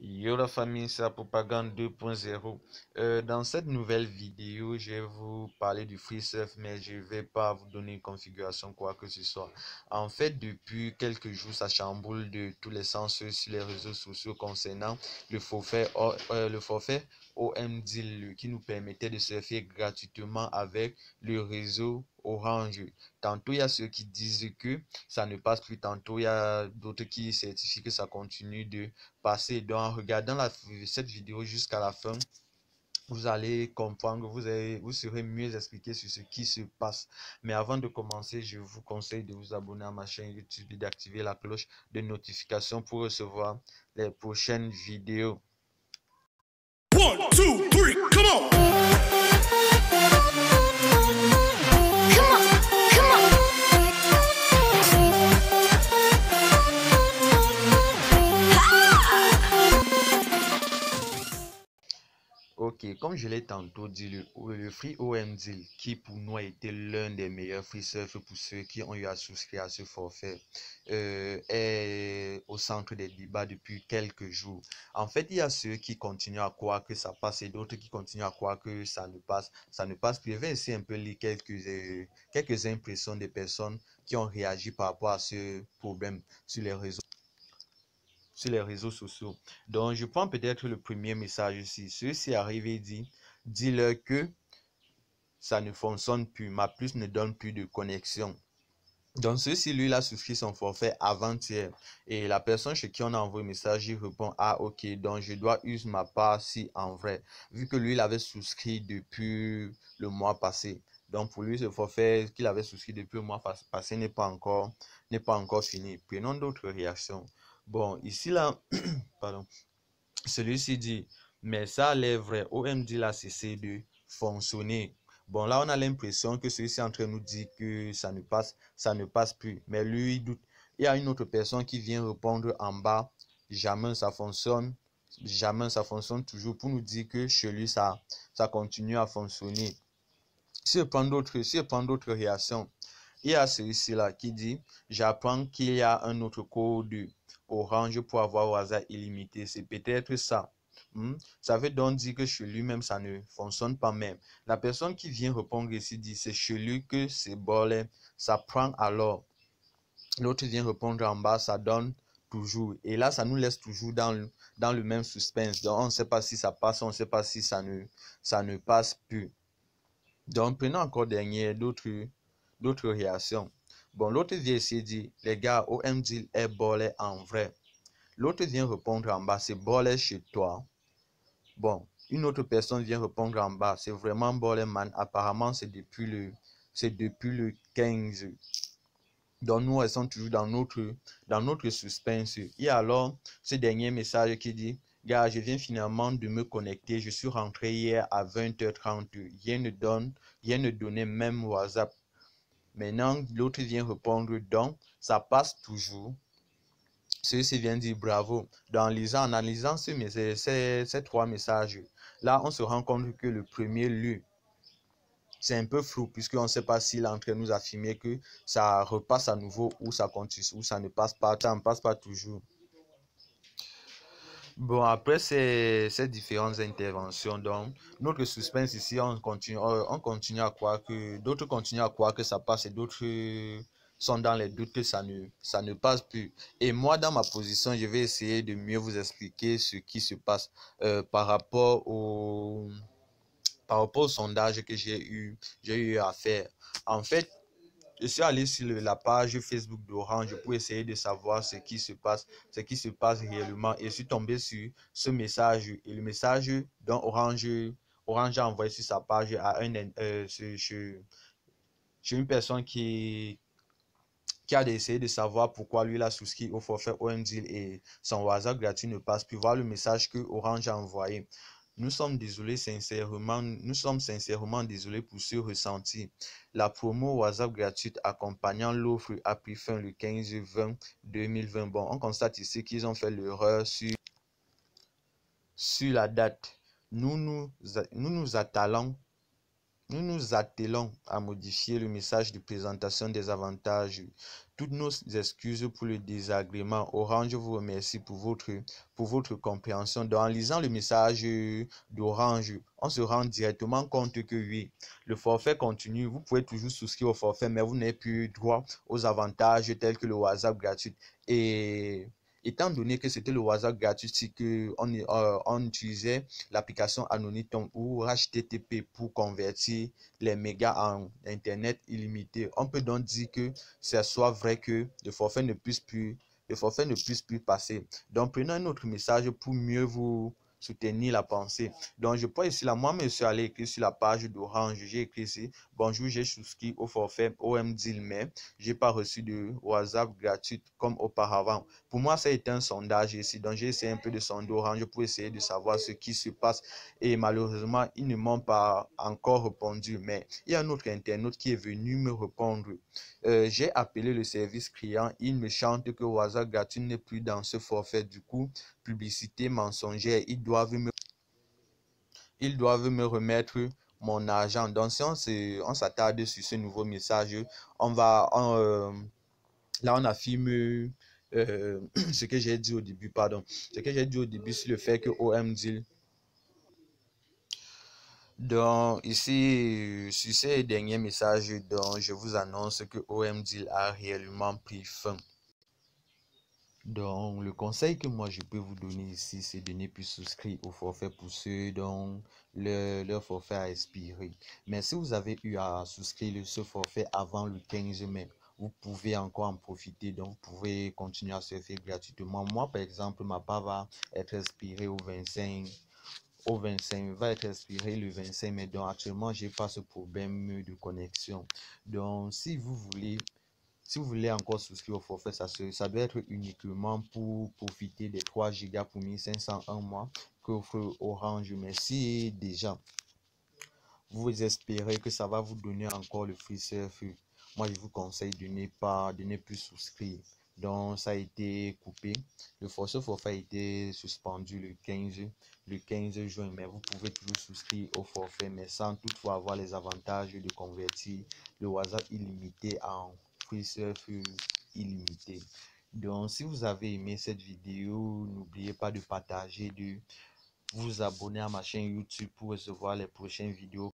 Yo la famille, c'est la propagande 2.0. Dans cette nouvelle vidéo, je vais vous parler du FreeSurf, mais je ne vais pas vous donner une configuration quoi que ce soit. En fait, depuis quelques jours, ça chamboule de tous les sens sur les réseaux sociaux concernant le forfait OMDeal qui nous permettait de surfer gratuitement avec le réseau Orange. Tantôt, il y a ceux qui disent que ça ne passe plus, tantôt, il y a d'autres qui certifient que ça continue de passer. Donc, en regardant cette vidéo jusqu'à la fin, vous allez comprendre, vous serez mieux expliqué sur ce qui se passe. Mais avant de commencer, je vous conseille de vous abonner à ma chaîne YouTube et d'activer la cloche de notification pour recevoir les prochaines vidéos. 1, 2, 3, come on! Ok, comme je l'ai tantôt dit, le Free OMDeal, qui pour nous a été l'un des meilleurs free surf pour ceux qui ont eu à souscrire à ce forfait, est au centre des débats depuis quelques jours. En fait, il y a ceux qui continuent à croire que ça passe et d'autres qui continuent à croire que ça ne passe plus. Je vais essayer un peu lire quelques impressions des personnes qui ont réagi par rapport à ce problème sur les réseaux sociaux. Donc, je prends peut-être le premier message ici. Ceux-ci arrivent et dis-leur que ça ne fonctionne plus. Ma puce ne donne plus de connexion. Donc, ceci, lui, il a souscrit son forfait avant-hier. Et la personne chez qui on a envoyé le message, il répond, ah, ok, donc je dois user ma part si en vrai. Vu que lui, il avait souscrit depuis le mois passé. Donc, pour lui, ce forfait qu'il avait souscrit depuis le mois passé n'est pas encore fini. Prenons d'autres réactions. Bon, ici, là, pardon, celui-ci dit, mais ça a l'air vrai, OMD a cessé de fonctionner. Bon, là, on a l'impression que celui-ci est en train de nous dire que ça ne passe plus. Mais lui, il doute. Il y a une autre personne qui vient répondre en bas, jamais ça fonctionne toujours, pour nous dire que chez lui, ça continue à fonctionner. Si je prends d'autres réactions, il y a celui-ci là qui dit, j'apprends qu'il y a un autre code Orange pour avoir au hasard illimité. C'est peut-être ça. Ça veut donc dire que chez lui-même, ça ne fonctionne pas même. La personne qui vient répondre ici dit, c'est chez lui que c'est bolé. Ça prend alors. L'autre vient répondre en bas, ça donne toujours. Et là, ça nous laisse toujours dans le même suspense. Donc, on ne sait pas si ça passe, on ne sait pas si ça ne passe plus. Donc, prenons encore d'autres réactions. Bon, l'autre vient ici dire, les gars, OMD est bolé en vrai. L'autre vient répondre en bas, c'est bolé chez toi. Bon, une autre personne vient répondre en bas, c'est vraiment bolé, man. Apparemment, c'est depuis le 15. Donc, nous restons toujours dans notre suspense. Et alors, ce dernier message qui dit, gars, je viens finalement de me connecter. Je suis rentré hier à 20h30. Rien ne donnait même WhatsApp. Maintenant, l'autre vient répondre, donc, ça passe toujours. Ceux-ci viennent dire bravo. En analysant ces trois messages, là, on se rend compte que le premier lu, c'est un peu flou puisqu'on ne sait pas s'il est en train de nous affirmer que ça repasse à nouveau ou ça continue ou ça ne passe pas, ça ne passe pas toujours. Bon, après ces différentes interventions, donc, notre suspense ici, on continue à croire que, d'autres continuent à croire que ça passe et d'autres sont dans les doutes que ça ne passe plus. Et moi, dans ma position, je vais essayer de mieux vous expliquer ce qui se passe par rapport au sondage que j'ai eu à faire. En fait, je suis allé sur la page Facebook d'Orange pour essayer de savoir ce qui se passe réellement. Et je suis tombé sur ce message. Et le message dont Orange a envoyé sur sa page à chez une personne qui a essayé de savoir pourquoi lui a souscrit au forfait OMDeal et son WhatsApp gratuit ne passe plus. Voir le message que Orange a envoyé. Nous sommes sincèrement désolés pour ce ressenti. La promo WhatsApp gratuite accompagnant l'offre a pris fin le 15/20/2020. Bon, on constate ici qu'ils ont fait l'erreur sur la date. Nous nous attelons à modifier le message de présentation des avantages. Toutes nos excuses pour le désagrément. Orange vous remercie pour votre compréhension. Donc, en lisant le message d'Orange, on se rend directement compte que oui, le forfait continue. Vous pouvez toujours souscrire au forfait, mais vous n'avez plus droit aux avantages tels que le WhatsApp gratuit. Et étant donné que c'était le WhatsApp gratuit, c'est que on utilisait l'application Anonytom ou HTTP pour convertir les mégas en Internet illimité. On peut donc dire que c'est soit vrai que le forfait ne puisse plus passer. Donc, prenons un autre message pour mieux vous soutenir la pensée. Donc, je prends ici là, moi, je suis allé écrire sur la page d'Orange. J'ai écrit ici, bonjour, j'ai souscrit au forfait OMDeal, mais j'ai pas reçu de WhatsApp gratuit comme auparavant. Pour moi, ça a été un sondage ici. Donc, j'ai essayé un peu de sonder Orange pour essayer de savoir ce qui se passe. Et malheureusement, ils ne m'ont pas encore répondu. Mais il y a un autre internaute qui est venu me répondre. J'ai appelé le service client. Il me chante que WhatsApp gratuit n'est plus dans ce forfait. Du coup, publicité mensongère. Ils doivent me remettre mon argent. Donc, si on s'attarde sur ce nouveau message, là, on affirme ce que j'ai dit au début, pardon. Ce que j'ai dit au début sur le fait que OMDeal. Donc, ici, sur ces derniers messages, donc, je vous annonce que OMDeal a réellement pris fin. Donc, le conseil que moi je peux vous donner ici, c'est de ne plus souscrire au forfait pour ceux dont leur forfait a expiré. Mais si vous avez eu à souscrire ce forfait avant le 15 mai, vous pouvez encore en profiter. Donc, vous pouvez continuer à surfer gratuitement. Moi, par exemple, ma part va être expirée au 25. Va être expiré le 25 mai. Donc, actuellement, j'ai pas ce problème de connexion. Donc, si vous voulez encore souscrire au forfait, ça doit être uniquement pour profiter des 3 Go pour 1500 un mois qu'offre Orange. Mais si déjà vous espérez que ça va vous donner encore le free surf, moi je vous conseille de ne plus souscrire. Donc ça a été coupé. Ce forfait a été suspendu le 15 juin, mais vous pouvez toujours souscrire au forfait, mais sans toutefois avoir les avantages de convertir le WhatsApp illimité en free surf illimité. Donc si vous avez aimé cette vidéo, n'oubliez pas de partager, de vous abonner à ma chaîne YouTube pour recevoir les prochaines vidéos.